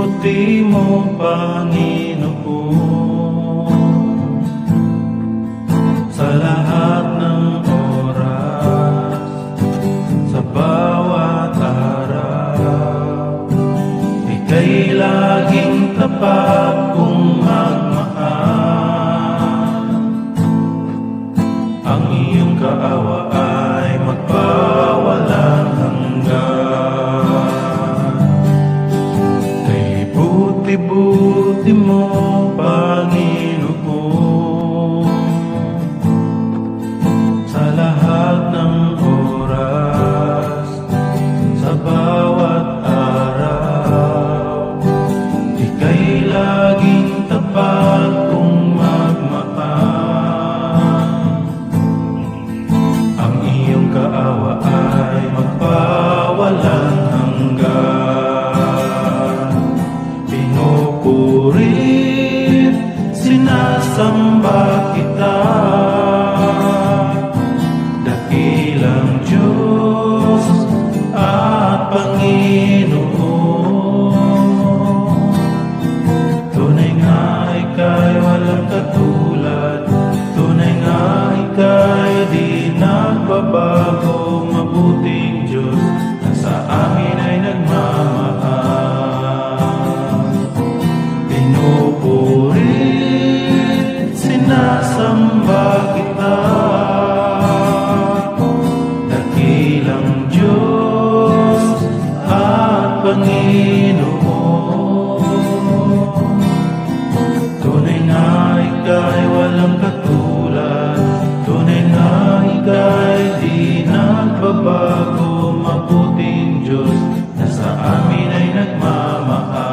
Ipinabuti mo, Panginoon, sa lahat ng oras, sa bawat araw. Ika'y laging tapat kong magmahal. Ang iyong kaawa ay magpawalang hanggan. Kay buti-buti mo, Panginoon, sa lahat ng oras, sa bawat araw. Ika'y laging tapat kong magmahal. Ang iyong kaawa ay magpawalang hanggan. Pinupurit, sinasamba kita, dakilang Diyos at Panginoon. Tunay nga ika'y walang katulad, tunay nga ika'y di nagbabago. Mabuting Diyos na sa amin ay nagmamahal. Pinupurit, sinasamba kita, dakilang Diyos at Panginoon. Tunay nga ika'y walang katulad, tunay nga ika'y di nagbabago. Mabuting Diyos na sa amin ay nagmamahal.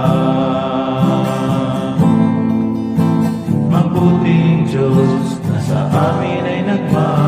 Mabuting Diyos na sa amin ay nagmamahal.